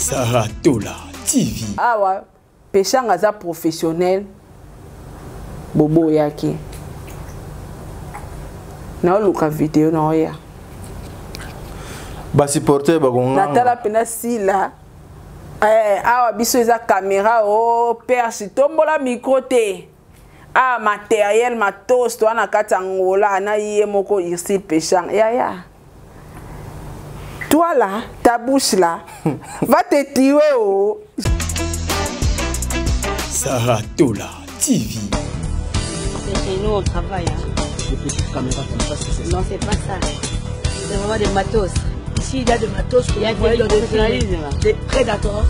Saratola TV. Awa, Péchanga za professionnel. Bobo yaki. Na oluka vidéo na oya. Ba supporter ba gonga. Natala pena sila. Awa biso eza caméra o persi tombola micro te. Ah matériel matos to ana katangola na yé moko ici Péchanga. Ya. Toi là, ta bouche là, va te tuer oh. Saratola TV. Chez nous on travaille. Des petites caméras comme ça, c'est non, c'est pas ça. C'est vraiment des matos. Ici, il y a des matos. Il y a des prédateurs,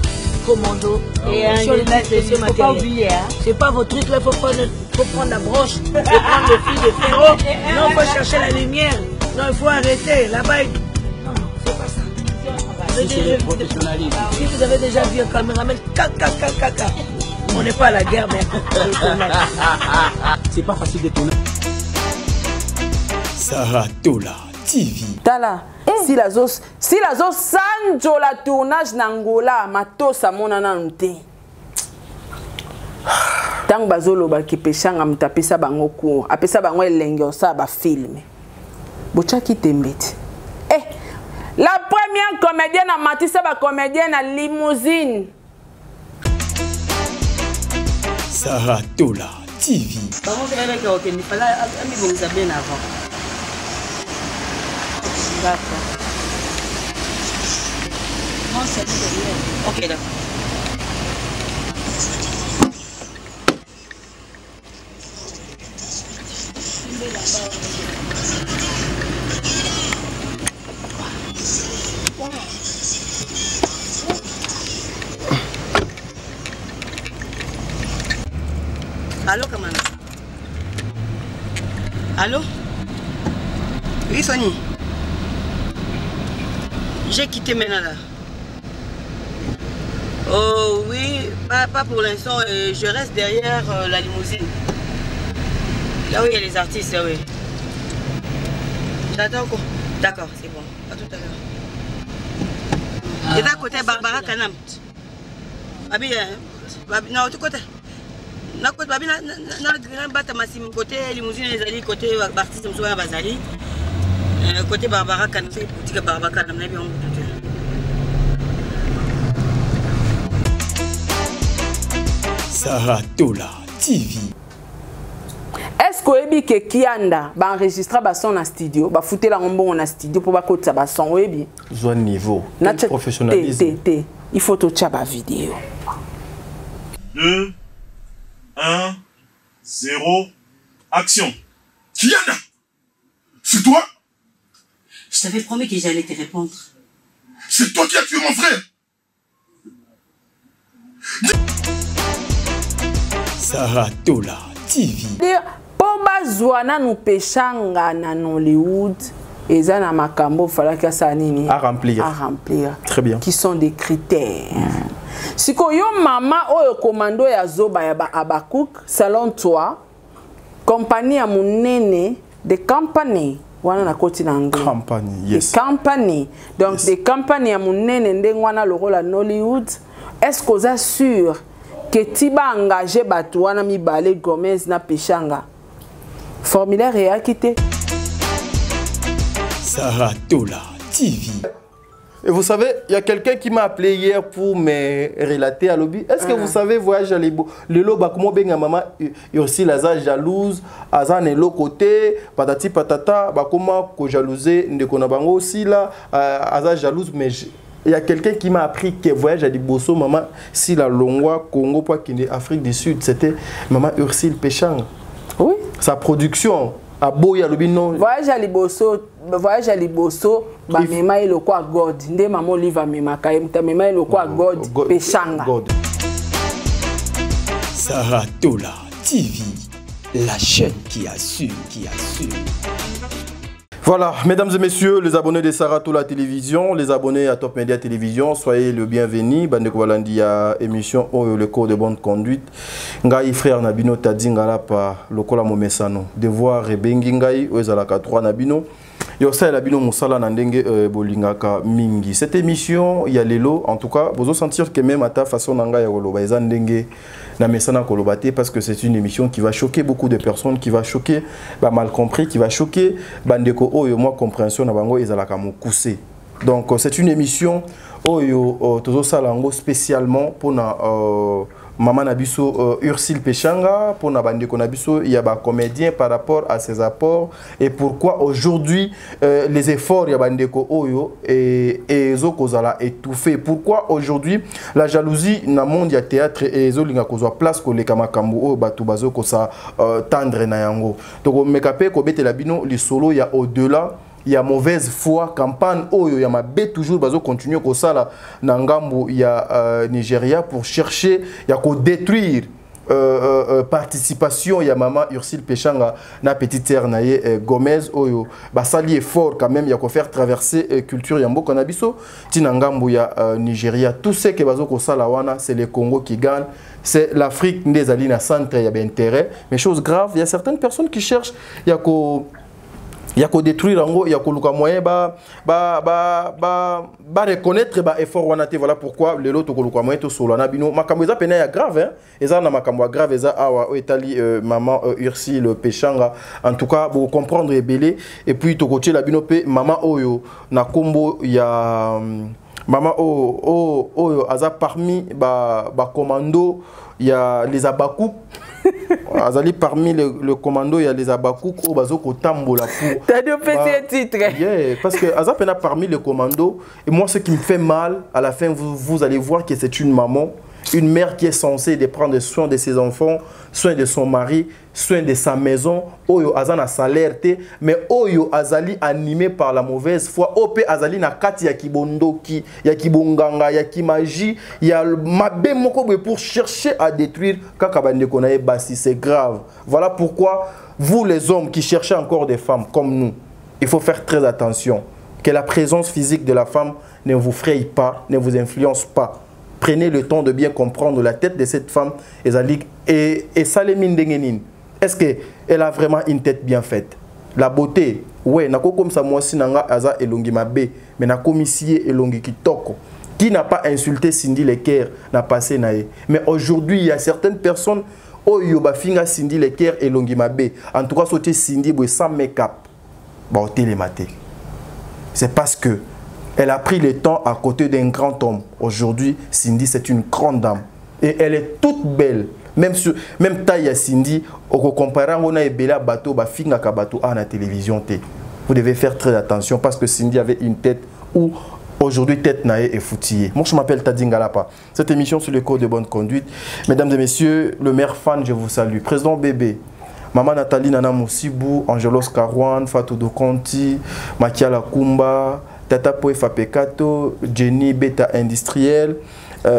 commandos. Et il ne faut pas oublier. C'est pas votre truc là, il faut prendre la broche, il faut prendre le fil de ferro. Non, il faut chercher la lumière. Non, il faut arrêter. Là-bas, non, c'est pas ça. Si vous avez déjà vu un caméraman, on n'est pas à la guerre, mais c'est pas facile de tourner. Saratola TV. Tala, si la zos sanjo la tournage n'Angola, matos amona nante. Tang bazolo ba ki Péchanga mutapesa bango cours, apesa bango elenge sa ba film. Bocha ki tembeti. La première comédienne a matissé la comédienne à limousine. Saratola TV. Par contre, elle est ok, il fallait vous bien avant. D'accord. Non, c'est bien. Ok, d'accord. Allô, comment? Allô? Oui, Sonny. J'ai quitté maintenant là. Oh oui, pas pour l'instant. Je reste derrière la limousine. Là où il y a les artistes, oui. J'attends encore. D'accord, c'est bon. À tout à l'heure. Et d'un côté, Barbara Kanam. Babi, non, tout côté. Na côté babi na bata masim côté limousine les ali côté artiste msoya bazali côté Barbara Kanam c'est boutique Barbara Kanam na bien Saratola TV. Est-ce que que Kianda ba enregistrer ba son na studio, ba fouter la ngombo na studio pour ba kotsa ba son webi. Zone niveau. Professionnalisme. Il faut tout tcha ba vidéo. 2 1 0 action. Kianda, c'est toi? Je t'avais promis que j'allais te répondre. C'est toi qui as tué mon frère. Saratola TV. Pomba zwana nous Péchanga na Hollywood. Eza na makambo fallait que ça nini à remplir. Très bien. Qui sont des critères. Siko yo mama oyo commando ya zoba ya Abakouk selon toi compagnie ya munene de company wana na koti na anglais. Company, yes. The company. Donc yes. des compagnies ya munene ndenge wana le rôle à Hollywood. Est-ce que vous êtes sûr que tiba engagé batu wana mibale Gomez na Péchanga? Formulaire est acquitté. Saratola TV. Et vous savez, il y a quelqu'un qui m'a appelé hier pour me relater à l'objet. Est-ce que vous savez, voyage à l'Ebo, le loba, comment bien maman, aussi la jalouse, azan et l'autre côté, patati patata, comment ko jalousé, ne konabango aussi là, azan jalouse, mais il y a quelqu'un qui m'a appris que voyage à l'Iboso, maman, si la Longwa, Congo, pas qui est Afrique du Sud, c'était maman Ursule Péchanga. Oui. Sa production. À Boya le bino. Voyage à Liboso, ba mema ile kwa God. Nde maman liva mema kaye mta mema ile kwa God Péchanga. Saratola TV, la chaîne qui assume, Voilà, mesdames et messieurs, les abonnés de Saratola Télévision, les abonnés à Top Media Télévision, soyez le bienvenu. Bande Walandi à émission Le Cours de bonne conduite. Ngai frère Nabino Tadzi Ngala pa Lokola Momesano. Devoir Rebengi Ngai, Oezalaka 3 Nabino. Yo ça la bino musala na ndenge bolingaka mingi. Cette émission il y a lelo en tout cas vous sentir que même à ta façon nanga ya koloba eza ndenge na mesana kolobate parce que c'est une émission qui va choquer beaucoup de personnes, qui va choquer ba mal compris, qui va choquer bandeko oyo moi compréhension na bango ezalaka mokuse. Donc c'est une émission oyo tozo salango spécialement pour na Maman Nabiso Ursile Péchanga, pour Nabandeko Nabiso, il y a des comédiens par rapport à ses apports et pourquoi aujourd'hui les efforts Yabandeko Oyo et Zokozala étouffé. Pourquoi aujourd'hui la jalousie dans le monde du théâtre et Zolinga Kozwa place que les Kamakambu o Batubazo Kosa tendre na yango. Donc on mekape ko bete labino li solo il y a au-delà. Il y a mauvaise foi, campagne, il y a ma bête toujours, bazo continuer comme ça là, Nangambo, il y a Nigeria pour chercher, il y a qu'au détruire participation, il y a maman Ursile Péchanga, na petite terre naïe Gomez, ça lié fort quand même, il y a qu'au faire traverser culture yambo kanabiso, Tinangambo, il y a Nigeria, tout ce qui est bazo comme ça là, c'est le Congo qui gagne. C'est l'Afrique des alliés centre, il y a bien intérêt, mais chose grave, il y a certaines personnes qui cherchent, il y a qu'au il y a qu'au détruire il y a qu'au moyen reconnaître effort wanate. Voilà pourquoi les autres moyen to solo na bino makambo eza pena ya grave hein eza na makambo grave eza awa etali maman Ursile Péchanga en tout cas pour comprendre ebelé et puis to côté la bino pe maman oyo na kombo ya maman oyo aza parmi ba commando il y a les Abakouk. Azali parmi le commando, il y a les Abakouk au Bazoko Tambola pour. T'as deux petits titres. Yeah, parce que Azapena parmi le commando. Et moi, ce qui me fait mal, à la fin, vous allez voir que c'est une maman, une mère qui est censée de prendre soin de ses enfants, soin de son mari, soin de sa maison. Oyo Azana salaire, mais Oyo Azali animé par la mauvaise foi. Ope Azali na kati ya kibondoki, ya kibonganga, ya kimaji, ya mabe moko pour chercher à détruire kakabande konaye basi. C'est grave. Voilà pourquoi vous les hommes qui cherchez encore des femmes comme nous, il faut faire très attention. Que la présence physique de la femme ne vous fraye pas, ne vous influence pas. Prenez le temps de bien comprendre la tête de cette femme et Salemine Dengenin. Est-ce qu'elle a vraiment une tête bien faite? La beauté, ouais, nako comme ça moi si nanga aza elongi mabe, mais nako misie elongi kitoko. Qui n'a pas insulté Cindy Lecker n'a passé naé. Mais aujourd'hui, il y a certaines personnes oyo ba finga Cindy Lecker elongi mabe. En tout cas, sauter Cindy boy sans make-up. Bon, télématé. C'est parce que elle a pris le temps à côté d'un grand homme. Aujourd'hui, Cindy, c'est une grande dame. Et elle est toute belle. Même taille à Cindy, au comparant, on a bella bateau, ba finga ka bateau à la télévision. Vous devez faire très attention parce que Cindy avait une tête où aujourd'hui tête naïe et foutillée. Moi, je m'appelle Tadingalapa. Cette émission sur le code de bonne conduite. Mesdames et messieurs, le maire fan, je vous salue. Président Bébé. Maman Nathalie Nana Moussibou, Angelos Karouane, Fatou Dokonti, Makia Lakumba, Tata Poe Fapekato, Jenny Beta Industriel,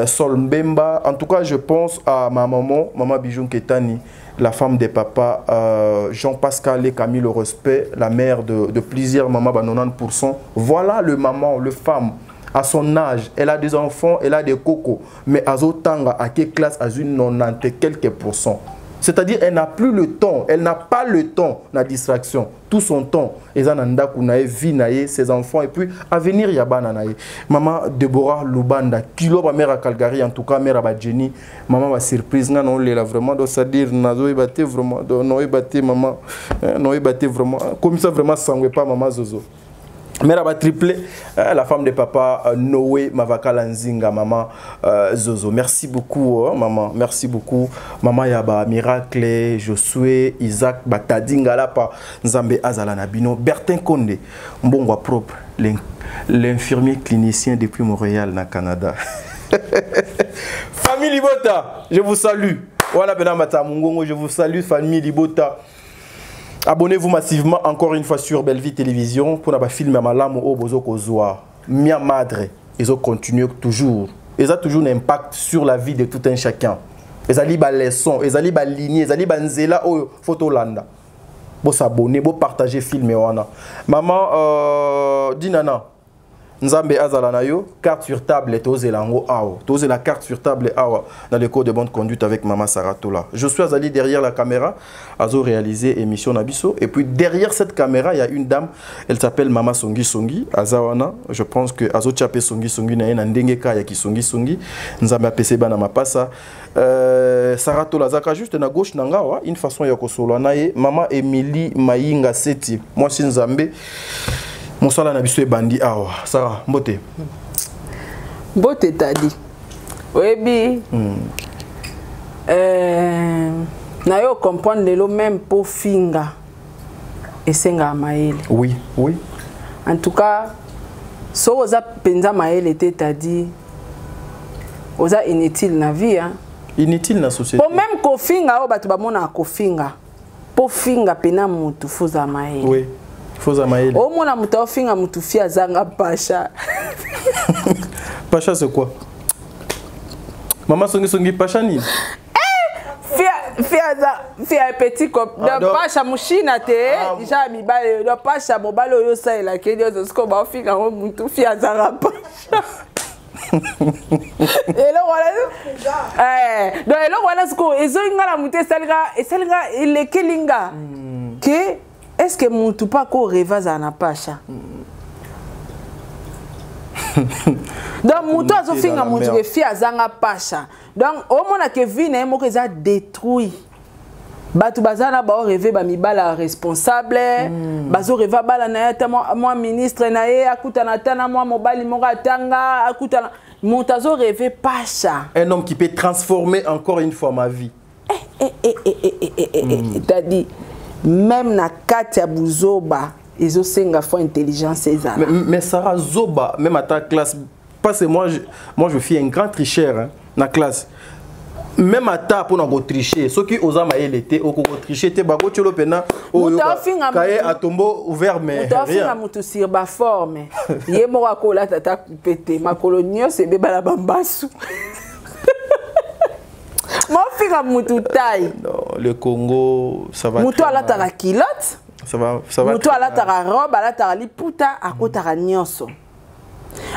Sol Mbemba. En tout cas, je pense à ma maman, Maman Bijoun Ketani, la femme des papas, Jean-Pascal et Camille Le Respect, la mère de plusieurs mamans, 90%. Voilà le maman, le femme. À son âge, elle a des enfants, elle a des cocos. Mais à Zotanga, à quelle classe, à une 90 quelques %. C'est-à-dire elle n'a plus le temps, elle n'a pas le temps, la distraction. Tout son temps, Ezananda Kunae, Vinae, ses enfants, et puis à venir Yabananae. Maman Deborah Lubanda, kilo ba mère à Calgary, en tout cas mère à Jenny, maman va surprise, non, là vraiment, c'est-à-dire, nazo ebate vraiment, non ebate maman, non ebate vraiment, comme ça vraiment sangwe pas maman Zozo. Mère va triplé, la femme de papa Noé Mavakala Nzinga, maman Zozo. Merci beaucoup, maman. Merci beaucoup. Maman Yaba, Miracle, Josué, Isaac, Batadinga, Lapa, Nzambe Azala Nabino, Bertin Konde, Mbongwa propre, l'infirmier clinicien depuis Montréal, na Canada. Famille Libota, je vous salue. Voilà, Benamata Mungongo, je vous salue, famille Libota. Abonnez-vous massivement encore une fois sur Belle Vie Télévision pour ne filmer Malamo au Bozoko Zoa. Mia Madre, ils ont continué toujours. Ils ont toujours un impact sur la vie de tout un chacun. Ils ont des leçons, ils ont des lignes, ils ont des nzela au Photolanda. Vous s'abonner, vous partager film. Maman, Dinana, Nzambe azala na yo, carte sur table, tose lango awa. Tose la carte sur table awa dans le code de bonne conduite avec Maman Saratola. Je suis allé derrière la caméra, azo réalisé émission Nabiso. Et puis derrière cette caméra, il y a une dame, elle s'appelle Mama Songi Songi, Azawana. Je pense que azo tchapé Songi Songi na yena ndenge ka ya ki Songi Songi. Nzambe apese bana mapasa. Saratola zaka juste na gauche nanga wa, une façon ya kosolo na ye. Mama Emily Mayinga Seti. Moi si Nzambe Monsala na biso bandi awa. Sarah, mbote. Mbote tadi. Webi. Na yo comprendre lelo même pour finga. Esenga maele. Oui, oui. En tout cas, so oza penza maele était tadi. Oza inutile na vie hein. Inutile na société. Pour même ko finga o batu ba mona ko finga. Pour finga pena mutu fuza maele. Oui. Fuza maele. O mona mutu o finga mutu fia zanga pasha. Pacha c'est quoi? Maman Songi Songi Pacha ni? Fia petit cop. De pasha mushina te. Déjà mi bale de pasha mobalo yo sa ela ke dio sko ba finga o mutu fia zanga pasha. Et là voilà. Donc là voilà ce que ezo ngala mutu esalga ile kelinga. Que est-ce que mutu pas ko revaza na pasha? Donc mutu azofinga mutu ke fia zanga pasha. Donc au mona ke vine moko eza détruit. Batu bazana ba rêver ba mibala responsable, bazo rêver bala na yata moi ministre na ye akuta na tana moi mobali moko atanga akuta na montazo rêver pasha. Un homme qui peut transformer encore une fois ma vie. T'as dit même na katia buzoba ils ont senga fo intelligence ezala. Mais Sarah Zoba même à ta classe parce que moi je fais un grand tricheur hein, na classe. Même à ta pour nous tricher, ceux qui osent maïl était au tricher, te bago cholo pena au kaye à tombeau ouvert mais rien. Mutu sur ba forme. Yé mora kola tata pété ma colonio c'est beba la bambasu. Mon finga mutu taille. Non, le Congo ça va. Mutu ala tara kilote. Ça va. Mutu ala tara robe, ala tara liputa, akota nyonso.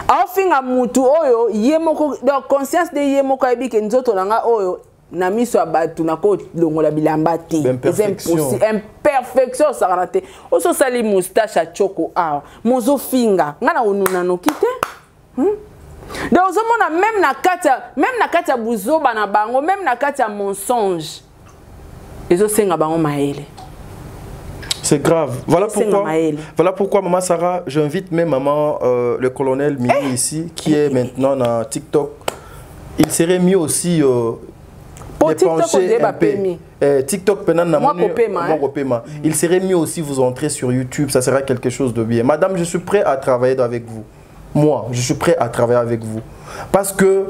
Afinga mutu oyo yemoko donc conscience de yemoko ebike nzoto nanga oyo na miso abatu nako longola bilamba te imperfection saranate oso sali moustache choko a mozo finga ngana onuna no kite donc ozomona même na kata buzoba na bango même na kata mensonge ezo senga bango maele. C'est grave. Voilà pourquoi Maman Sarah, j'invite même maman, le colonel Mimi ici, qui est maintenant dans TikTok. Il serait mieux aussi d'épancher un peu. TikTok, il serait mieux aussi vous entrer sur YouTube, ça sera quelque chose de bien. Madame, je suis prêt à travailler avec vous. Moi, je suis prêt à travailler avec vous. Parce que,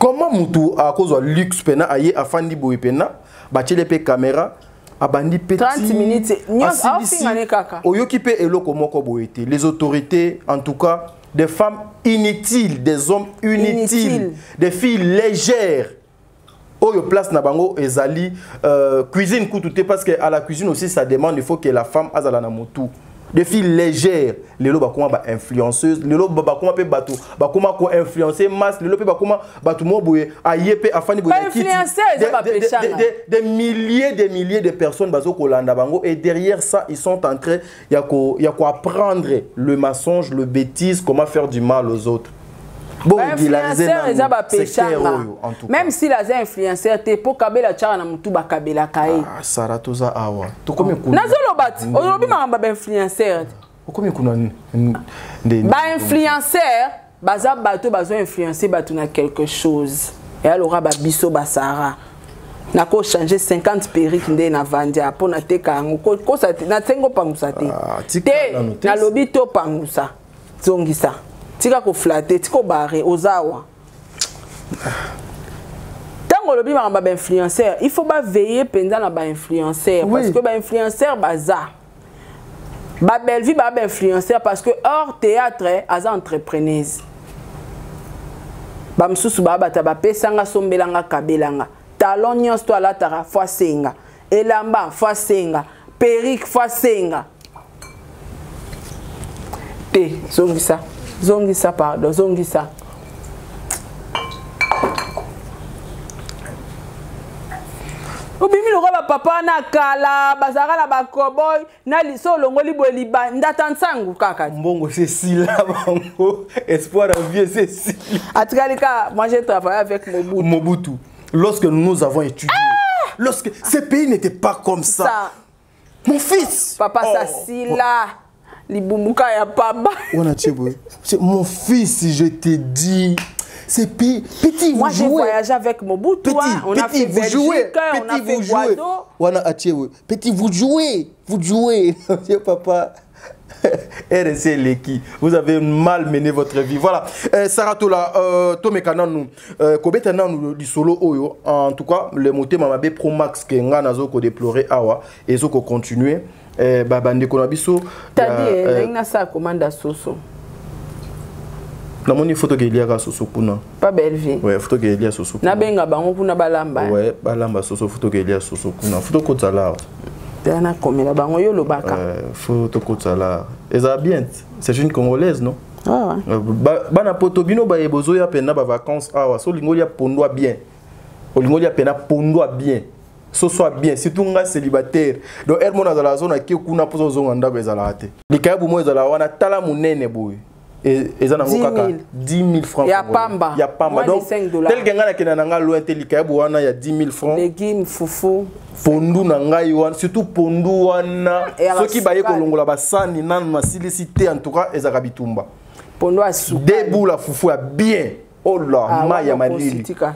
comment Moutou, à cause de luxe, aïe, à Fandi Boui Pena, bâtir les caméras, abandi petit 30 minutes les autorités en tout cas des femmes inutiles des hommes inutiles des filles légères oyo place na bango ezali cuisine koutouté parce que à la cuisine aussi ça demande il faut que la femme azala na motu des filles légères lelo bakoma ba influenceuse lelo bakoma pe bato bakoma ko influencer masse lelo pe bakoma bato mo boye ayepe afani boye des milliers de personnes bazo kolanda bango et derrière ça ils sont en train ya ko apprendre le mensonge le bêtise comment faire du mal aux autres. Bon, même si la influenceur t'es pour kabela tchara na mutu ba kabela kae. Ah, Saratoza awa. To comme kuna. Nazolo bati. Aujourd'hui ma ba influenceur. Comme kuna ba influenceur, baza bato bazo influencer bato na quelque chose. Et alors ba biso ba Sarah. Na ko changer 50 perruques ndé na vandia pour na teka ngo ko sa na tengo pangusa te. Te na lobi to pangusa. Zongisa. Tika ko flatter, tiko barré ozawa. Tango lobi ba influenceur, il faut pas veiller pendant na ba influenceur parce que ba influenceur baza. Ba belle vie ba influenceur parce que hors théâtre aza entrepreneuse. Ba msusu ba bata ba pesanga sombelanga kabelanga. Talon nyonso to ala tara fois senga. Elamba fois senga. Perruque fois senga. Te, zongisa. Zongisa, pardon, zongisa. Obimi le roi papa na kala bazara na ba cowboy na liso longo libo liba ndata nsangu kaka. Mbongo Cécile bango espoir en vie Cécile. Atikalika, moi j'ai travaillé avec Mobutu. Mobutu. Lorsque nous avons étudié, lorsque ces pays n'étaient pas comme ça. Mon fils. Papa Sassila. Libumuka ya pamba. C'est mon fils, je te dis. C'est petit, vous moi j'ai jouez. voyagé avec Mobutu. On a fait vous jouez. on a fait Guado. Petit, vous jouez. Vous jouez. Papa. RSC Leki, vous avez mal mené votre vie. Voilà. Saratola, Tomekana nous, Kobetana nous du solo oyo. En tout cas, le moté mamabe Pro Max que nga nazo ko déplorer awa et zo ko continuer. Babande konabiso. T'as dit, na sa commande soso. Na moni photo que il y a soso kuna. Pas belle vie. Ouais, photo que il y a soso. Na benga bango kuna balamba. Ouais, balamba soso photo que il y a soso kuna. Photo ko tsala. Tana komela bango yo lobaka. Photo ko tsala. Eza bien. C'est une congolaise, non? Ah ouais. Bana poto bino ba ebozo ya pena ba vacances awa so lingo ya pondwa bien. O lingo ya pena pondwa bien. So soit bien, surtout nga célibataire. Donc elle mona dans la zone qui kuna pozo zonga ndako ezala te. Likabu mo ezala wana tala munene boy. Eza nango kaka 10 000 francs. Ya pamba. Ya pamba. Donc tel que nga na kena nanga loin te likabu wana ya 10 000 francs. Légumes fufu. Pondu na ngai wana surtout pondu wana soki baye kolongola basani nanu na silicité en tout cas ezaka bitumba. Pondu asu. Debout la fufu ya bien. Oh là, maya malili. Tika.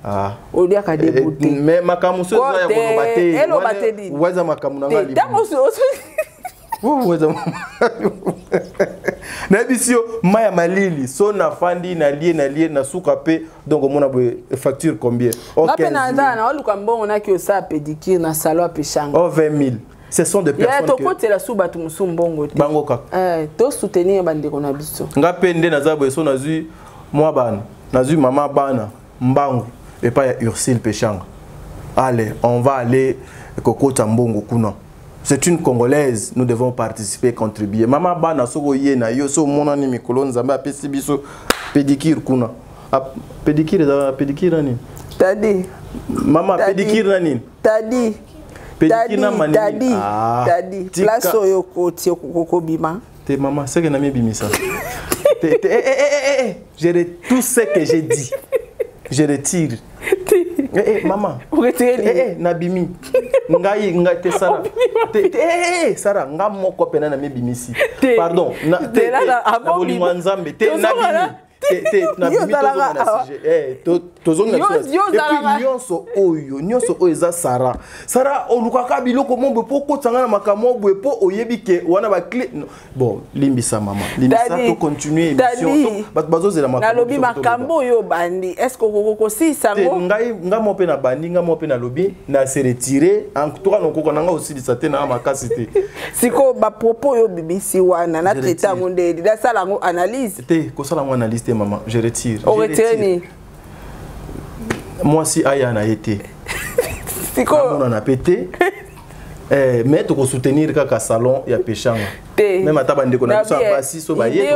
Ah. Olia ka débouté. Mais makamuso ya kolobate. Elo batedi. Waza makamuna ngali. Na bisio maya malili so na fandi na lie na suka pe donc mona boy facture combien? OK. Na na oluka mbongo na ki osa pédicure na salon pechanga. Oh 20 000. Ce sont des personnes to côté la suba tu musumbongo te. Bango kaka. To soutenir bande ko na biso. Ngape nde na zabo so na zu moi bana. Na zu maman bana mbango et pas ya Ursule Pechanga. Allez, on va aller kokota mbongo kuna. C'est une Congolaise, nous devons participer, contribuer. Maman bana soko yena yo so mona ni mikolo nzambe apesi biso pédicure kuna. Pédicure nani? Tadi. Mama pédicure nani? Tadi. Pédicure na mani. Tadi. Place oyo koti kokobima. Te maman, c'est que na mi bimisa. Je retire tout ce que j'ai dit. Je retire. Maman. Nabimi. Ngai te Sara. Sara, nga moko pena na mebimisi. Pardon. Na bolingo nzambe te nabimi. Nabimi tozonga nyonso oyo eza Sara. Sara olukaka biloko mombe po kotanga na makambo po oyebi ke wana ba clé. Bon, limbisa maman. Limbisa to continuer émission. Bazo zela makambo. Na lobi makambo yo bandi. Est-ce que kokoko si sango? Nga mo pe na bandi, nga mo pe na lobi na se retirer. En tout cas noko nanga aussi disate na makasi te. Siko ba propos yo bibisi wana na traiter ngonde da sala ngo analyse. Te ko sala ngo analyse maman, je retire. On retire. Moi si aya na été. Siko on en a pété. Mais tu peux soutenir kaka salon ya Pechanga. Même ata bande ko na biso abasi so ba ye.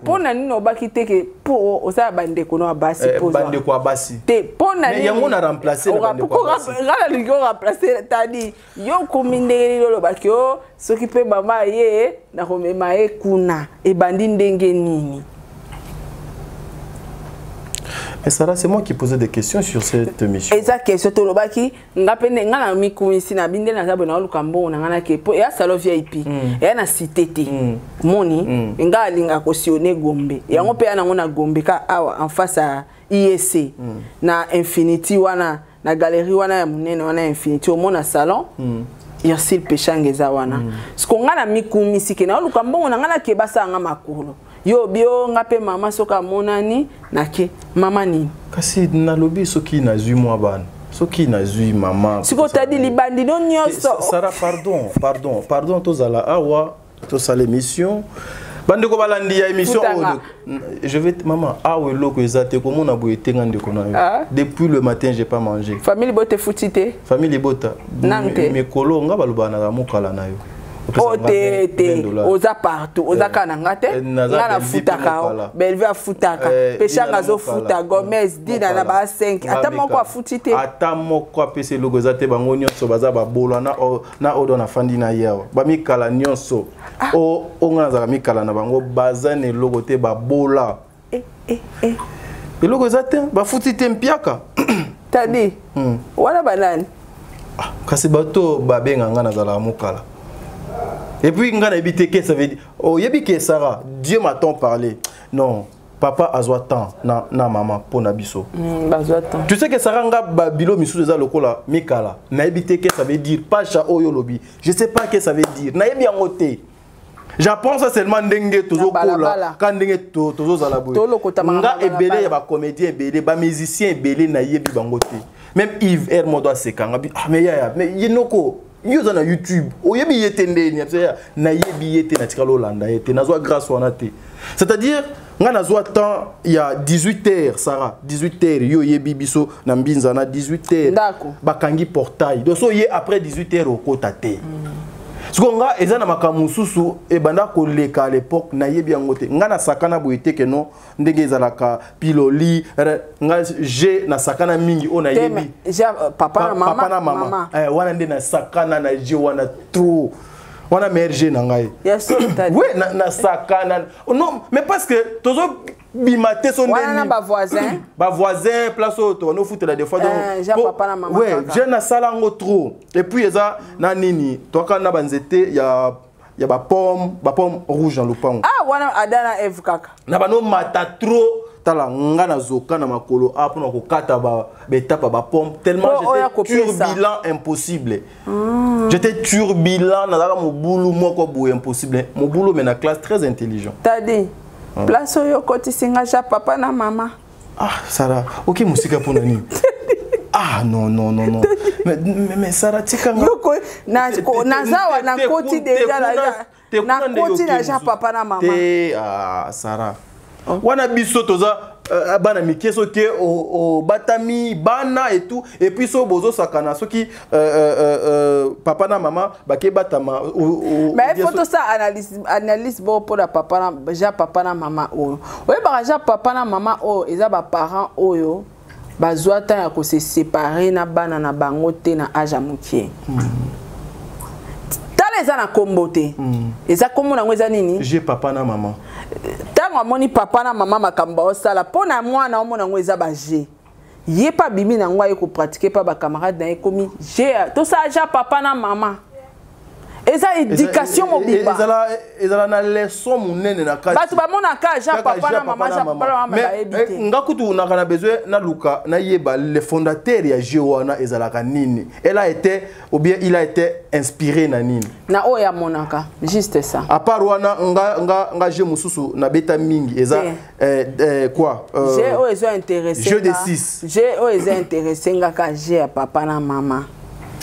Pona nino bakite ke po osa bande ko no abasi po. Bande ko abasi. Te pona ni. Mais yango na remplacer na bande ko abasi. Ngala ligo remplacer tadi. Yo komindeli lo bakio soki pe mama ye na komema e kuna e bandi ndenge nini. Et Sarah, c'est moi qui posais des questions sur cette mission. Et ça question to lobaki ngapene ngana mikumisi na binde na zabo na lukambo na ngana ke po ya salo VIP ya na cité te moni nga linga cautionner Gombe ya ngope ya na Gombe ka awa en face à IEC na Infinity wana na galerie wana ya munene wana Infinity au mona salon Ursule Pechanga eza wana siko ngana mikumisi ke na lukambo na ngana ke basa nga makolo yo bio ngape mama soka monani nake mama ni kasi na lobi soki na zui moi bana soki na zui mama siko tadi libandi no nyoso Sarah pardon tozala awa to sala émission bande ko balandi ya émission je vais maman awe loko ezate ko mona boye tenga ndeko na yo depuis le matin j'ai pas mangé famille bote futite famille bota nante me kolo nga balobana ka mokala na yo Oh, t'es aux appartements, aux akanangate, ngana futaka, belve futaka, pécha ngazo futa, Gomez, dina na ba 5, ata moko afutite. Ata moko apese logo zate bango nyonso baza ba bolo na odo na fandi na yawa. Ba mikala nyonso. O ngana za mikala na bango bazane logo te ba bola. Et logo zate ba futite mpiaka. Tadi. Wana banani. Kasi bato ba benga ngana za la mokala. Et puis, ça veut dire, oh, Sarah, Dieu m'a tant parlé. Non, papa a besoin de temps, na maman, pour Nabiso. Tu sais que Sarah nga babilo misu de lokola mikala. Na ça veut dire pas cha oyo lobi. Je sais pas ce que ça veut dire. Na yebi angote. J'apprends ça seulement ndenge tozo kola, quand ndenge tozo zala boy. Nga ebele ya ba comédien ebele, ba musicien ebele na yebi bangote. Même Yves Hermodo Sekanga, ah mais yinoko Yo na YouTube, oyebi yete ndeni, na yebi yete na tikalo landa yete, na zwa grâce wana te. C'est-à-dire, nga na zwa temps il y a 18h Sarah, 18h yo yebi biso na mbinza na 18h. D'accord. Bakangi portail. Donc so ye après 18h okota te. Nga eza na makamususu e banda koleka à l'époque na yebi yangote. Nga na sakana boyete ke no ndenge ezalaka piloli nga je na sakana mingi ona yebi. Papa na mama. Wana nde na sakana na je wana trop. Wana merge na ngai. Yes, oui, na sakana. Non, mais parce que tozo bimate son wana ba voisin. Ba voisin place auto no foot la des fois donc. Papa na mama. Ouais, je na salango trop. Et puis eza na nini, toka na banzete ya ba pomme rouge dans le pain. Ah, wana adana Eve kaka. Na bano mata trop. Tala ngana zoka na makolo apona ko kata ba betapa ba pomme tellement j'étais turbulent impossible. J'étais turbulent na la mobulu moko boye impossible. Mobulu mais na classe très intelligent. T'as dit place yo koti singa ja papa na mama. Ah Sarah, OK musika pona ni. Ah non. Mais Sarah tikanga. Yo ko na zawa na koti déjà la. Na koti na ja papa na mama. Ah Sarah. Wana biso toza bana mikeso ke o batami bana et tout et puis so bozo sakana soki papa na mama bake batama mais il faut tout ça analyse bon pour la papa na ja papa na mama o oui ba ja papa na mama o eza ba parents oyo bazwa ta ya ko se séparer na bana na bango te na âge mukie eza na kombote eza komo na ngweza nini j'ai papa na maman tango amoni papa na mama makamba osala pona mwana omona ngweza ba je ye pa bimi na ngwa ye ko pratiquer pa ba camarade na ye komi je to sa ja papa na mama eza éducation mobimba ezala na leçon munene na kati batu ba mona ka ja papa na mama ja papa na mama ba ebite ngakutu na kana besoin na luka na yeba le fondateur ya Jewana ezala kanini elle a été ou bien il a été inspiré na nini na oya monaka juste ça à part wana nga je mususu na beta mingi eza quoi j'ai ozo intéressé jeu de 6 j'ai ozo intéressé ngaka je ya papa na mama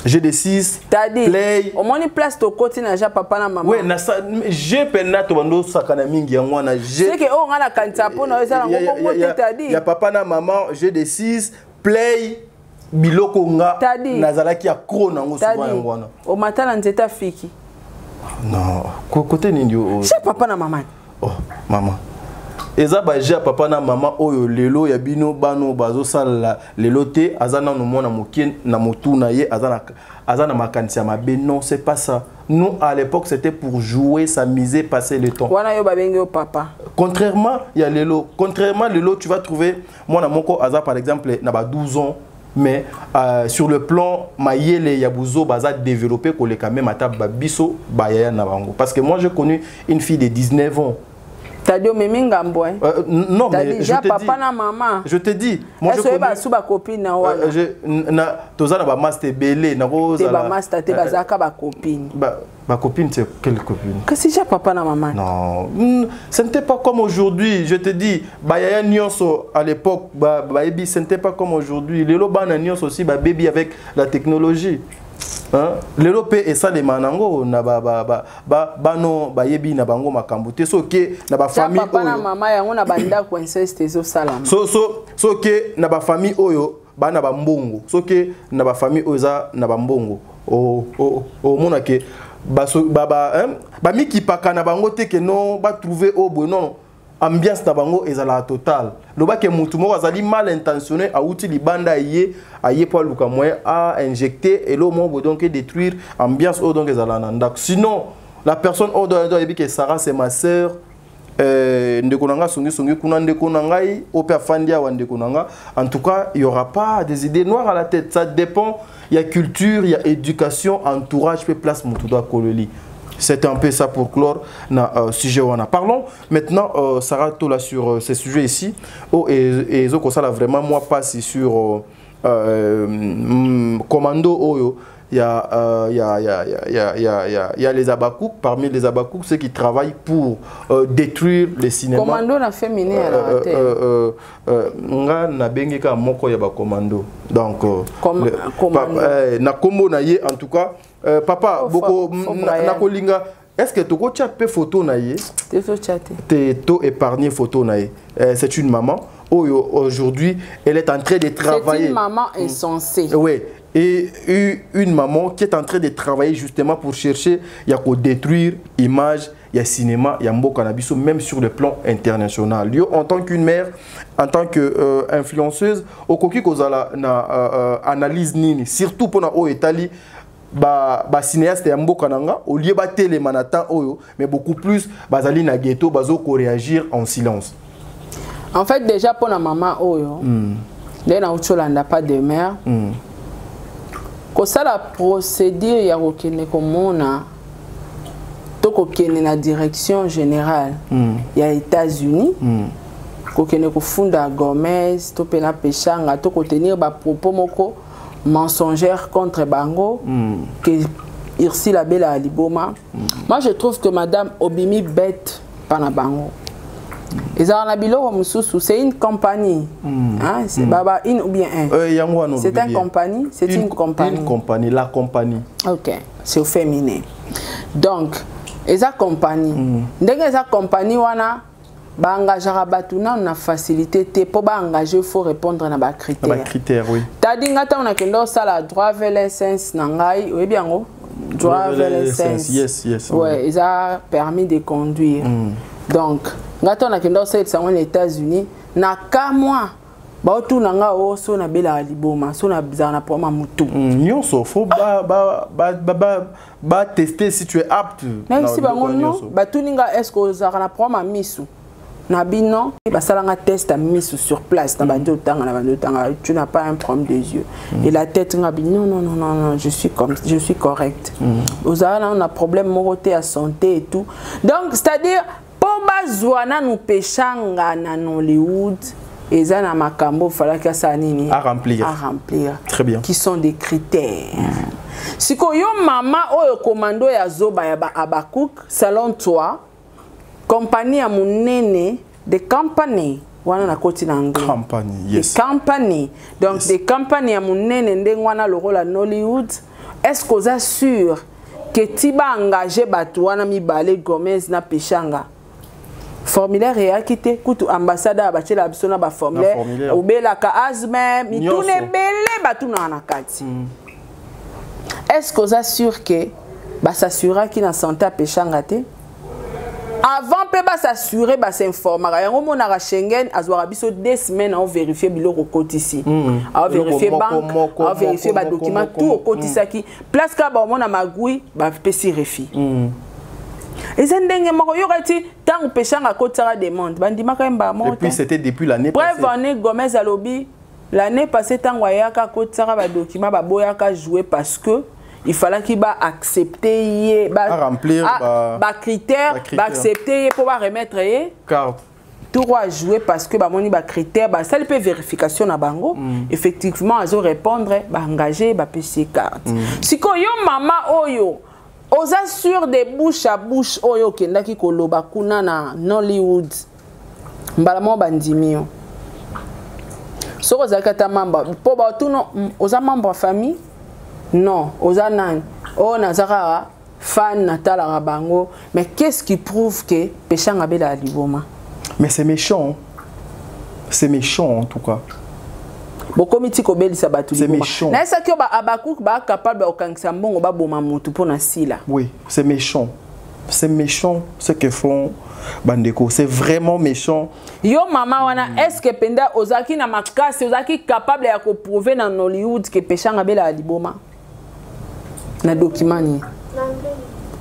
J'ai des 6 play au moins place to côté na ja papa na maman ouais na j'ai pena to bando sakana mingi yango na j'ai c'est que on a la kanta po na eza ngo ngo tadi ya papa na maman j'ai des 6 play biloko nga nazalaki ya krona ngo souvent yango wana o matala nzeta fiki non côté nini yo c'est papa na maman oh maman eza baje papa na mama oyo lelo ya bino bano bazo sala lelo te azana no mona mokie na motu na ye azana makanisi ya mabe non c'est pas ça nous à l'époque c'était pour jouer s'amuser passer le temps wana yo babenge yo papa contrairement lelo tu vas trouver mona moko aza par exemple na ba 12 ans mais sur le plan mayele ya buzo baza développé ko le quand même ata babiso bayaya na bango parce que moi j'ai connu une fille de 19 ans. T'as dit au Meminga Mboy. Non, mais je te papa na maman. Je te dis. Moi je connais. Est-ce que ba copine na wana? Na tozana ba master belé na roza. Te ba master te bazaka ba copine. Ba copine c'est quelle copine? Que si j'ai papa na maman. Non, ce n'était pas comme aujourd'hui. Je te dis, ba yaya nyonso à l'époque ba baby ce n'était pas comme aujourd'hui. Lelo bana nyonso aussi ba baby avec la technologie. Hein? L'Europe et ça les manango na bano bayebi na bango makambote so ke na ba famille papa na mama yango na banda ko inceste zo salama so ke na ba famille oyo bana ba mbongo so ke na ba famille oyo za na ba mbongo o mona ke miki pakana bango te que non ba trouver au bon non ambiance na bango ezala total loba ke mutu moko azali mal intentionné a outil libanda yé pour luka moyen a injecter et lo mo donc détruire ambiance au donc ezala ndak sinon la personne au doit ebi que Sarah c'est ma sœur ndeko nanga songi kuna ndeko nangai ope afandia wa ndeko nanga. En tout cas il y aura pas des idées noires à la tête, ça dépend. Il y a culture, il y a éducation, entourage, puis place mon tout doigt kololi. C'est un peu ça pour clore le sujet où on a. Parlons maintenant, Sarah Tola, sur ces sujets ici. Oh, et ça vraiment, moi, passe sur Commando Oyo. Il y a les Abakouk. Parmi les Abakouk, ceux qui travaillent pour détruire les cinémas. Commando n'a fait miner à la tête. Nga na bengeka moko ya ba commando. Donc Commando. Na kombo na ye en tout cas. Papa, beaucoup nakolinga. Est-ce que tu as fait photo na ye? Tu as épargné photo na ye. C'est une maman. Aujourd'hui, elle est en train de travailler. C'est une maman insensée. Oui. Et une maman qui est en train de travailler justement pour chercher, il y a qu'à détruire l'image, il y a cinéma, il y a un cannabis, même sur le plan international. Lui, en tant qu'une mère, en tant qu'influenceuse, au coquille qu'on a analyse nini, surtout pour nos États-Unis. Cinéaste ya mboka nanga au lieu ba télé manatan oyo mais beaucoup plus bazali na ghetto bazo ko réagir en silence. En fait déjà pour la maman oyo na ucholanda pas de mère ko ça la procédure ya kokene komona to kokene na direction générale ya États-Unis kokene ko funda Gomez to pena pechanga to ko tenir ba propos moko mensongère contre Bango, que Irsi la Bella Aliboma. Moi, je trouve que Madame Obimi bête par Bango. C'est une compagnie. Hein? C'est Baba in ou bien un. C'est une compagnie. C'est une compagnie. Une compagnie, la compagnie. Ok, c'est au féminin. Donc, esa compagnie. Dès que esa compagnie wana ba engagera batuna na facilité te pour ba engager il faut répondre na ba critères. Ba critères oui. Tadi ngata on a kendo sala droit vers l'essence nangai oui bien go droit vers l'essence. Yes. Ouais, ils a permis de conduire. Donc ngata on a kendo sala ça aux États-Unis na ka moi ba otu nanga o so na bela liboma so na bizana pour ma mutu. Nyonso faut ba tester si tu es apte. Mais si ba non ba tuninga est-ce que za na pour ma misu. Nabino, basalanga test à mise sur place. Tu n'as pas un problème des yeux. Et la tête, non, je suis correct. Vous avez un problème moroté à santé et tout. Donc, c'est-à-dire, pour bazouana nous péchanga na Hollywood, et ça na makambo, il fallait que ça à remplir. Très bien. Qui sont des critères. Si yo maman ou commando ya zoba ya Abakouk, selon toi, compagnie à mon nene de compagnie wana na koti na anglais compagnie yes compagnie donc yes. Des compagnies à mon nene ndengwana le rôle à Hollywood est-ce qu'on assure que tiba engagé batu wana mibale Gomez na Pechanga formulaire et akité kutu ambassadeur batela bisona ba formulaire obela ka azme mitune bele batu na kati est-ce qu'on assure que ba s'assurer qu'il na santé à Pechanga te. Avant de s'assurer, de s'informer. Il y a un Schengen, il y a 2 semaines à vérifier le côté ici. À vérifier banque, à vérifier les documents, tout au côté ici. Place que on a magouille, bah PC refi. Et c'est dingue, il y aurait tant de péchants à côté de la demande. Et puis c'était depuis l'année passée. Bref, Gomez à lobby. L'année passée, tant à côté de la document, bah jouer parce que il fallait qu'il va accepter remplir critères, accepter pour remettre car tout va jouer parce que moni ba critères ça peut vérification na bango effectivement azo répondre engager PC carte si ko yo mama oyo aux assure de bouche à bouche oyo kendaki koloba kuna na Hollywood mbala mo bandimio soko zakata mamba po ba tuno aux membres famille. Non, Ozanan, oh Nazara, fan Natala Rabango, mais qu'est-ce qui prouve que Péchang a bela Liboma? Mais c'est méchant. C'est méchant en tout cas. bokomiti ko belisa batu c'est méchant. Na esa ki ba abaku ba capable ba okangisa mbongo ba boma mutu pona sila. Oui, c'est méchant. C'est méchant ce que font bandeko, c'est vraiment méchant. Yo mama wana est-ce que penda ozaki na makasi ozaki capable ya ko prouver na Hollywood que peshanga bela liboma na document ni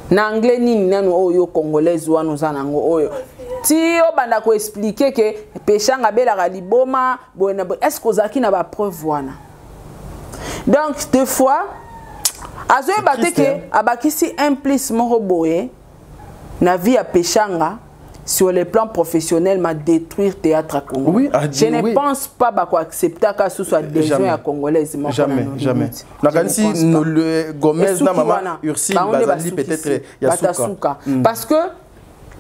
na anglais nini nanu oyo congolaise wana zanango oyo ti yo banda ko expliquer que peshanga bela liboma bona est-ce que ozaki na ba preuve wana. Donc des fois azoye baté que abakisi implice moko boye na vie à peshanga sur le plan professionnel m'a détruire théâtre à Congo. Oui, je ne pense pas qu'on accepter que ce soit des gens à congolaises. Jamais, jamais. Nakansi le Gomez na maman Ursule Bazali peut-être Yasuka. Parce que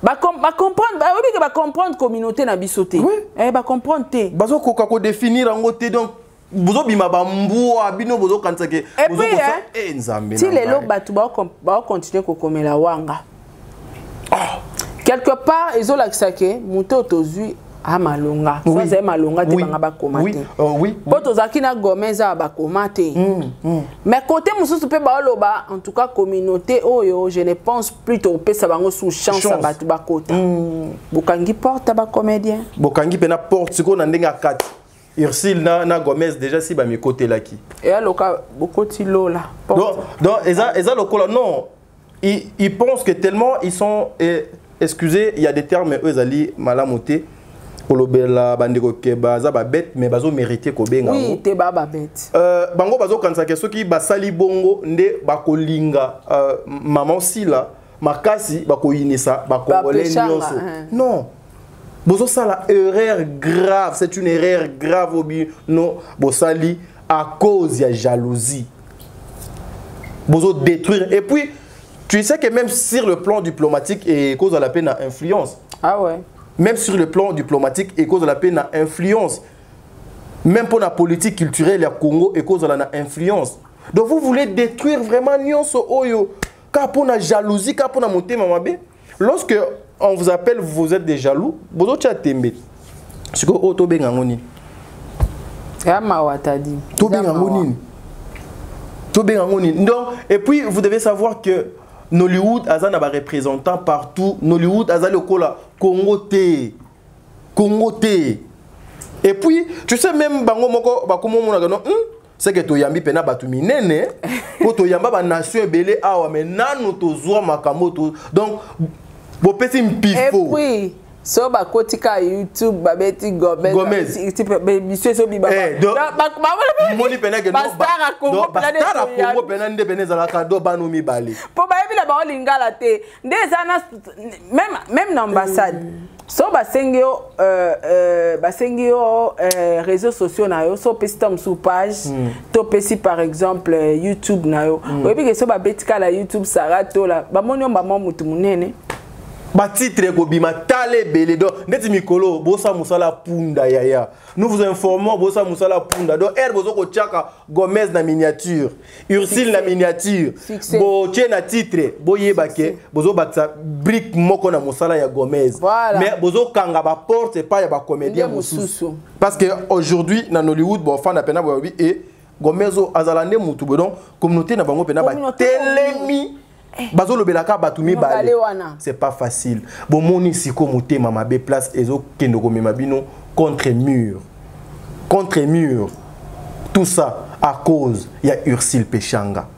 ba comprendre communauté na bisoté. Oui. Ba comprendre té. Bazo ko définir en côté donc bozo bima bamboa bino bozo kansake bozo ko nzambe. Si les lots batu ba continuer ko komela wanga. Quelque part, ils ont l'accès muto tozu a malonga. Ça c'est malonga te banga ba komate. Oui. Poto zakina Gomez a ba komate. Mais côté mususu pe ba loba en tout cas communauté oyo je ne pense plutôt pe ça bango sous chance à batu ba kota. Bokangi porte ba comédien. Bokangi pena porte siko na ndenga 4. Ursule na Gomez déjà si ba mi côté là qui. Et aloka bokoti lola. Donc eza lokola non. Ils pensent que tellement ils sont excusez, il y a des termes eux ali malamoté kolobela bandeko ke baza ba bête mais bazo mériter ko benga. Oui, te ba bête. Bango bazo kanisa ke soki basali bongo nde bakolinga maman si là makasi bakoyinisa bakongolais nyonso. Non. Bozo sala erreur grave, c'est une erreur grave obi non bosali à cause de jalousie. Bozo détruire et puis tu sais que même sur le plan diplomatique et cause de la peine à influence. Ah ouais. Même sur le plan diplomatique et cause de la peine à influence. Même pour la politique culturelle, le Congo et cause de la influence. Donc vous voulez détruire vraiment Nyonso Oyo. Car pour la jalousie, car pour la montée mamabe. Lorsque on vous appelle, vous êtes des jaloux. Vous êtes tembe. C'est que Oto Bengangoni. Yamawatadi. To Bengangoni. To Bengangoni. Donc et puis vous devez savoir que Nollywood a un représentant partout. Nollywood a le cola Congo T. Congo T. Et puis, tu sais même bango moko bakomo mona no c'est que to yambi pena batu minene pour to yamba ba nation belé awa mais nanu to zwa makamoto. Donc bo peti mpifo. Et puis so ba kotika YouTube ba beti Gomez. Monsieur so biba. Moni pena que Bastara Congo pena nde pena za la kado banu mi bali. Po ba yebi la ba lingala te. Ndezana même na ambassade. So basengio réseaux sociaux na yo so pesi tam sous page to pesi par exemple YouTube na yo. Oyebi ke so ba betika la YouTube sarato la ba moni ba mutu munene. Ba titre ko bima tale belé do ndeti mikolo bosa musala punda yaya. Nous vous informons bosa musala punda do er bozo ko chaka Gomez na miniature, Ursule na miniature. Bo na titre boyeba ke bozo baksa brick moko na musala ya Gomez. Voilà. Mais bozo kanga ba porte pas ya ba comédien mususu. Parce que aujourd'hui na Hollywood bo fan na pena bobi et Gomezo azalande mutu donc communauté na bango pena ba telemi. Bazolo belaka batumi bale. C'est pas facile. Bon moni siko motema mabe place ezo kendo komema bino contre mur. Contre mur. Tout ça à cause il y a Ursule Peshanga.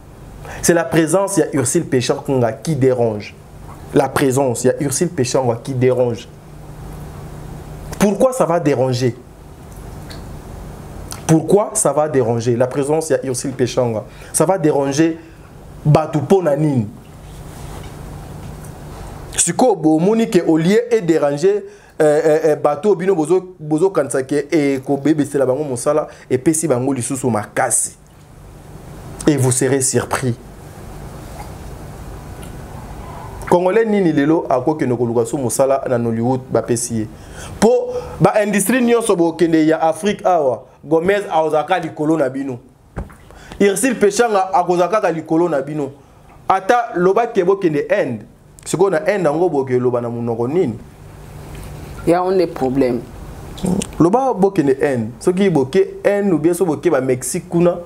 C'est la présence il y a Ursule Peshanga qui dérange. La présence il y a Ursule Peshanga qui dérange. Pourquoi ça va déranger? Pourquoi ça va déranger? La présence il y a Ursule Peshanga. Ça va déranger Batupo Nanine. Siko bo monique au lieu et déranger bateau bino bozo kansake et ko bébé c'est la bango mosala et pesi bango lisusu makasi. Et vous serez surpris. Congolais nini lelo ako ke no koluka so mosala na Hollywood ba pesi. Po ba industrie nyonso bo kende ya Afrique awa Gomez aozaka likolo na bino. Ursule Peshanga akozaka likolo na bino. Ata loba kebo kende end. Ce qu'on a un ango boke loba na munoko nini. Il y a un des problèmes. Loba bokene haine. Ce qui boké haine ou bien ce boké ba Mexique kuna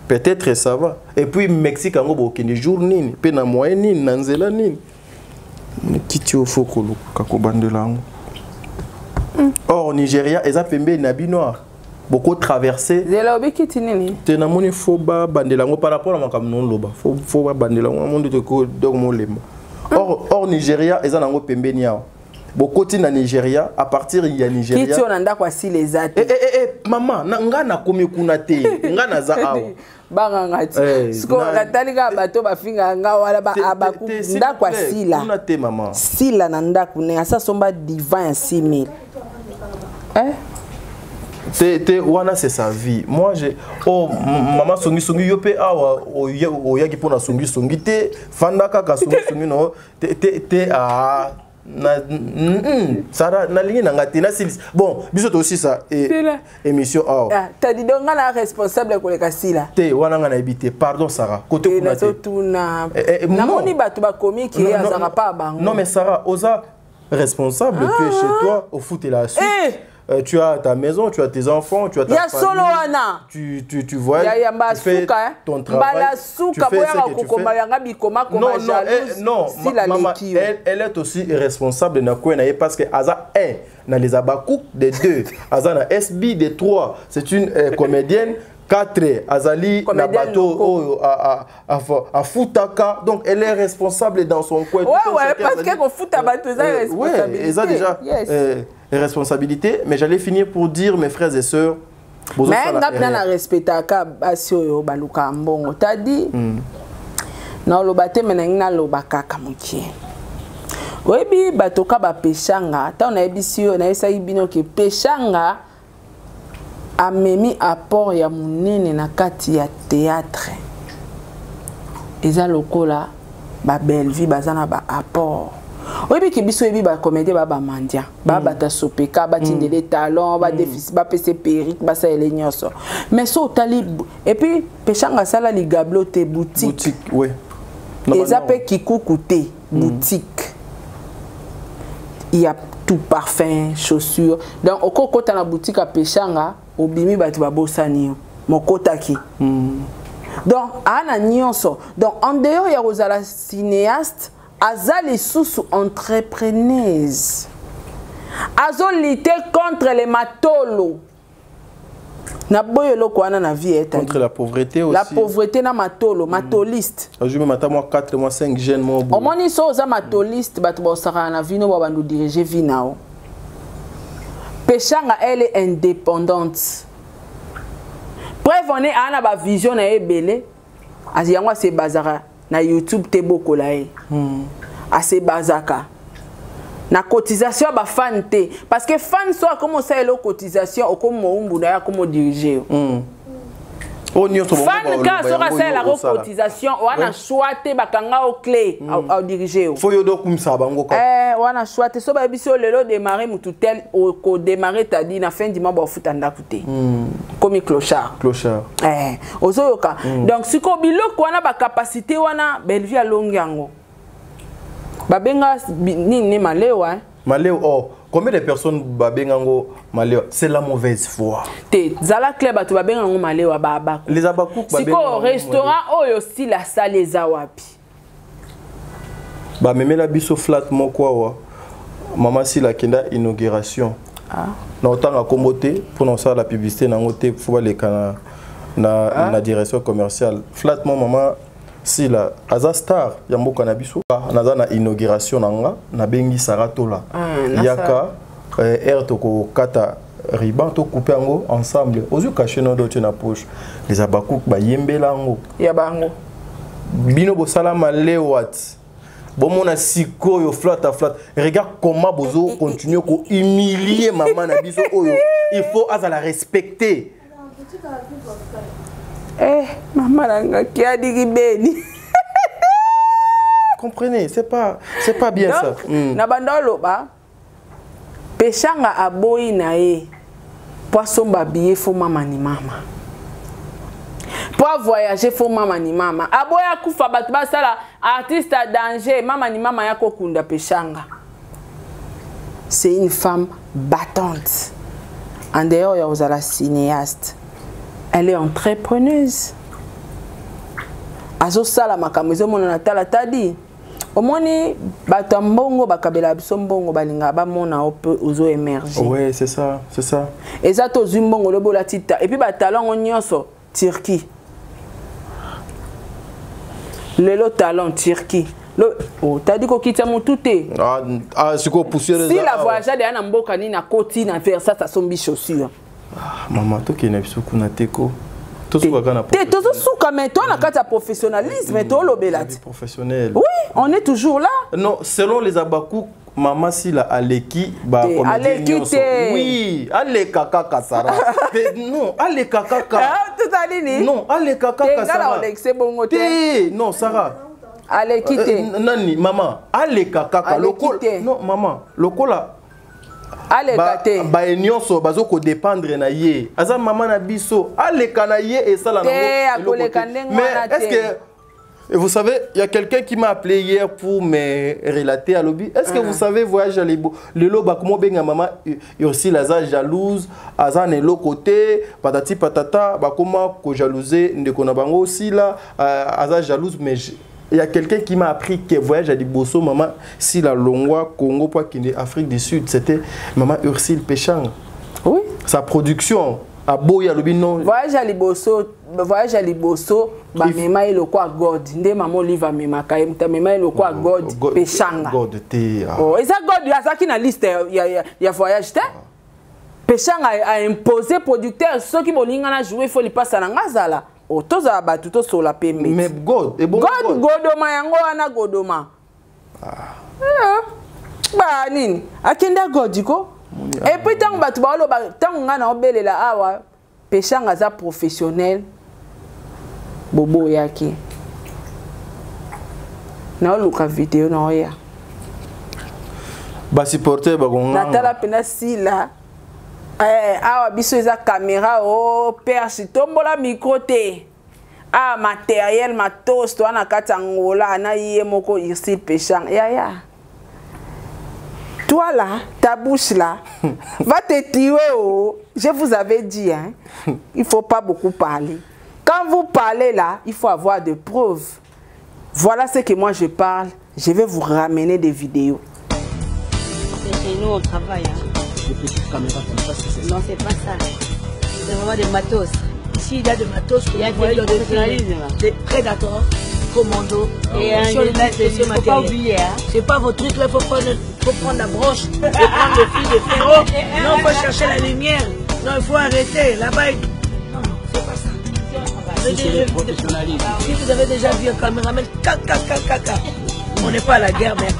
peut-être ça va. Et puis Mexique ango bokene jour nini, pe na moyen nini, na nzela nini. Kiti ofoko lo kakobandela ngo. Or Nigeria eza pembe na binoir. Beaucoup traversé. Zela obi kiti nini? Te na moni foba bandela ngo par rapport à makamnon loba. Foba bandela ngo monde te ko donc mo lemba. Or Nigeria eza nango pembe niao. Beaucoup na Nigeria à partir il y a Nigeria. Kiti onanda kwa si les ate. Maman nga na komi kuna te. Nga na za awo. Banga ngati. Sko la talika bato ba finga nga wala ba abaku nda kwa sila. Kuna te maman. Sila na nda kuna asa somba divan 6000. Wana c'est sa vie. Moi j'ai maman songi yope awa oyaki pona songi te fanda kaka songi no te Sarah na ligne na ngati na silis. Bon, biso aussi ça émission awa. T'as dit donc la responsable ko le kasila. Te wana nga na ebité. Pardon Sarah. Côté kuna te. Na moni batu ba komi ki azara pa bango. Non mais Sarah, osa responsable, tu es chez toi au foot et la suite. Tu as ta maison, tu as tes enfants, tu as ta famille. Tu vois, tu fais ton travail. Tu fais ce que tu fais. Non, maman, elle est aussi responsable parce que Aza est dans les abakouk des 2, Aza na SB des 3. C'est une comédienne. 4 Azali na bateau à Futaka, donc elle est responsable dans son coin. Ouais, parce que Futaka bateau est responsabilité. Ouais, elle a déjà responsabilité, mais j'allais finir pour dire mes frères et sœurs. Mais on a respecté ka basio baluka mbongo. T'as dit non le bateau menenga lo bakaka mukie. Webi bateau ka ba peshanga, ta on a ebisio na esa ibino ke peshanga amemi apport ya munene na kati ya théâtre. Eza lokola ba belle vie bazana ba apport. Oyebi ke biso yebi ba comédie ba mandia, ba bata sopeka ba tindele talent, ba déficit, ba PC perruque, ba sa ele nyoso. Mais so tali et puis peshanga sala li gablo te boutique. Boutique, oui. Eza pe kikuku te boutique. Il y a tout parfum, chaussures. Donc au kota na boutique à peshanga obimi batu ba bosani mokotaki. Donc ana nyonso. Donc en dehors ya rozala cinéaste Azali sous entrepreneuse. Azo lutter contre les matolo. Na boyelo kwana na vie contre la pauvreté aussi. La pauvreté na matolo, matoliste. Je me mata moi 4 mois 5 jeunes mo. O moni so za matoliste batu ba sara na vino ba bandu diriger vinao. Peshanga elle est indépendante. Bref on est ana ba vision na ebele. Aziyangwa se bazara na YouTube te bokola e. Assez bazaka. Na cotisation ba fan te parce que fan soit comment ça la cotisation au comme umbu na ya comme diriger. Fan ka sera ça la cotisation wana choite bakanga au clé au diriger. Faut yo do kumsa bango ko. Wana choite so ba biso lelo démarrer mututel au démarrer ta dit na fin du mois ba futanda kuté. Comme clochard. Clochard. Ozoyoka. Donc siko biloko wana ba capacité wana belvi a longango. Babenga ni malewa. Malewa, combien de personnes babengango malewa? C'est la mauvaise foi. Te zala club atu babengango malewa baba. Les abakouk babengango. Siko restaurant oyo si la salle ezawapi. Ba memela biso flat moko wa. Maman si la kenda inauguration. Na otanga kombote pour non ça la publicité na ngote faut les kana na direction commerciale. Flat maman si la Aza Star yamboka na biso naza na inauguration nanga na bengi Saratola yaka toko kata riban to couper ngo ensemble ozu cacher no dote na poche les abakouk ba yembela ngo ya bango bino bo salama lewat bomona sikoyo flat à flat regarde comment bozo continue ko humilier maman na biso oyo il faut aza la respecter. Maman langa qui a dit beni. Comprenez, c'est pas bien. Donc, ça. Na bandolo ba peshanga aboyi na e. Poisson babiller faut maman ni mama. Pour voyager faut maman ni mama. Aboya kufa batu ba sala artiste à danger, maman ni mama ya kokunda peshanga. C'est une femme battante. En dehors, il y a la cinéaste. Elle est entrepreneuse. Azo sala makamezo mona tala tadi. Omoni batambongo bakabela bisombongo balinga ba mona ozo émerger. Ouais, c'est ça, c'est ça. Et ça to zumbongo lobo la tita et puis batalon nyonso Turquie. Lelo talent Turquie. Oh, t'as dit qu'on quitte mon tout est. C'est quoi pousser les. Si la voyageur de Anna Mboka ni na koti na faire ça son bi chaussure. Maman, toi qui n'es pas kuna teko. Tout ce qu'on a. T'es tout souka mais toi na carte professionnalisme mais toi l'obelati. Professionnel. Oui, on est toujours là. Non, selon les abakou, maman si la aleki ba comédien. Oui, aleka kaka Sara. Non, aleka kaka. Tout à l'ini. Non, aleka kaka Sara. Non, Sarah. Allez quitter. Nani, maman, aleka kaka lokol. Non, maman, lokola. Allez quitter. Ba nyonso bazo ko dépendre na ye. Aza maman na biso, aleka na ye et ça la nango. Mais est-ce que et vous savez, il y a quelqu'un qui m'a appelé hier pour me relater à l'objet. Est-ce que vous savez, voyage à l'Ebo, le loba, comment bien maman, et aussi la jalouse, Azan et l'autre côté, patati patata, comment ko jalousé, ne konabango aussi là, Azan jalouse, mais il y a quelqu'un qui m'a appris que voyage à l'Iboso, maman, si la Longwa, Congo, Afrique du Sud, c'était maman Ursule Péchang. Oui. Sa production. A Boya lobi non. Voyage à Liboso, ba mema ile kwa God. Nde maman liva mema kaim ta mema ile kwa God Péchanga. God te. Oh, et ça God ya ça qui na liste ya voyage te. Péchanga a imposé producteur ceux qui bolinga na jouer faut li passer na ngazala. Oh toza ba tout sur la pembe. Mais God, et bon God Godoma yango ana Godoma. Ba nini? Akenda God diko. Et puis tant que tu as la awa Péchanga za professionnel bobo yaki na luka vidéo na oya ba supporter ba gonga natala pena sila awa biso eza caméra o perche tombola micro te matériel matos to na katangola na yé moko ici Péchanga ya toi là, ta bouche là, va te tuer. Oh. Je vous avais dit, hein, il ne faut pas beaucoup parler. Quand vous parlez là, il faut avoir des preuves. Voilà ce que moi je parle. Je vais vous ramener des vidéos. Chez nous, on travaille. Hein. Des petites caméras comme ça, c'est ça. Non, c'est pas ça. C'est vraiment des matos. Ici, il y a des matos. Il y a des prédateurs. Commando et un il faut pas oublier hein. C'est pas votre truc là, faut prendre la broche, faut prendre le fil de ferro. Non, faut chercher la lumière. Non, il faut arrêter là-bas. Non, c'est pas ça. Si vous avez déjà vu un caméraman, on n'est pas à la guerre, mais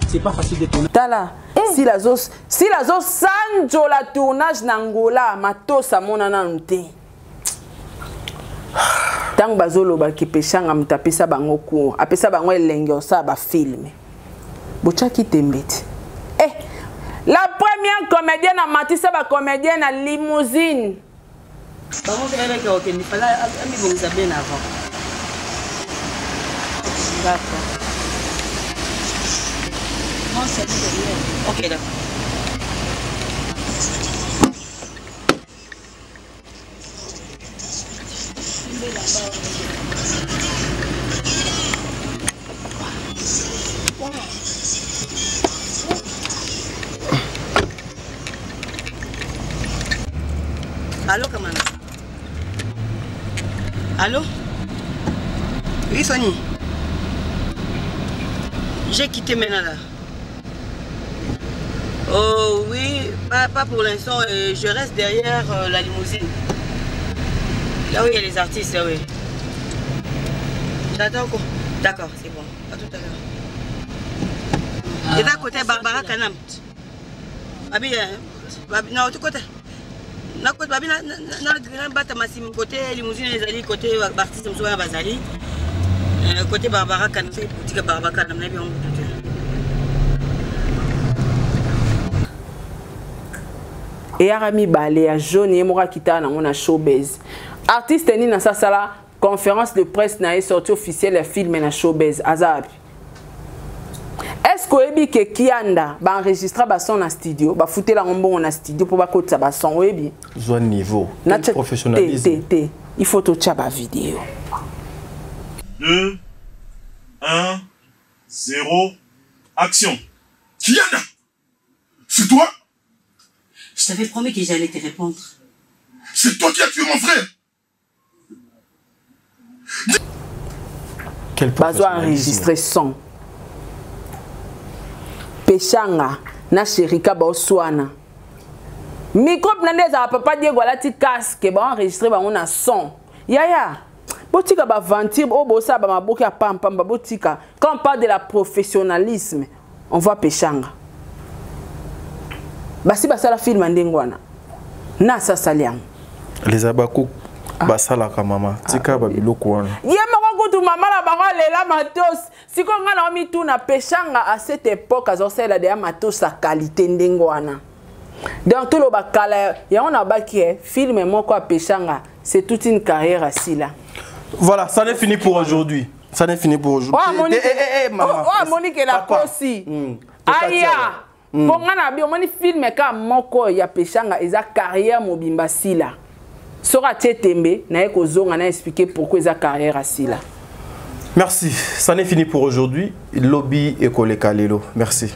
c'est pas facile de tourner. Tala, si la zos sanjo la tournage n'angola, matos à mon anante. Tant bazolo ba ki Péchanga mutapesa bango ko apesa bango elenge osa ba film bocha ki tembeti la première comédienne a matisa ba comédienne à limousine comment c'est vrai que OK il fallait ami vous bien avant d'accord non c'est OK d'accord. Allô, Kamana? Allô? Oui, Sonny. J'ai quitté maintenant là. Oh oui, pas pour l'instant. Je reste derrière la limousine. Là où il y a les artistes, là oui. J'attends encore. D'accord, c'est bon. À tout à l'heure. J'étais à côté de Barbara Kanam. Non, tout côté. Na côté babi na bata masim côté limousine les alliés côté artiste msoya bazali côté Barbara Kanam c'est boutique Barbara Kanam na bien et arami balé à jaune et mora kita na mona showbiz artiste ni na sa sala conférence de presse na sortie officielle le film na showbiz azab. Est-ce est-ce que oyebi ke Kianda ba enregistrer ba son na studio ba fouter la ngombo na studio pour ba kotsa ba son oyebi zo niveau professionnalisme il faut to tcha ba vidéo 2 1 0 action. Kianda, c'est toi? Je t'avais promis que j'allais te répondre. C'est toi qui as tué mon frère. Quel enregistrer son. Pechanga na Sherika ba oswana. Micro nandeza papa Diego la ti casque ba enregistrer ba on a son. Yaya. Botika ba ventir o bosa ba maboki ya pam pam ba botika. Quand on parle de la professionnalisme, on voit Pechanga. Basi basala film ndengwana. Na sa saliam. Les abakou basala ka mama. Tika ba biloko wana. Tu maman la barolle la matos si qu'on a mis tout na Pechanga à cette époque à celle de matos sa qualité ndengwana dans tout le bakala ya on a baki film mon quoi Pechanga c'est toute une carrière assis là. Voilà, ça n'est fini pour aujourd'hui. Ça n'est fini pour aujourd'hui. Oh Monique la aussi aya bongana bi moni film ka moko ya Pechanga eza carrière mobimba sila sera Tchetembe na ekozonga na expliquer pourquoi eza carrière assis là. Merci, ça n'est fini pour aujourd'hui. Lobby et Koleka Lelo. Merci.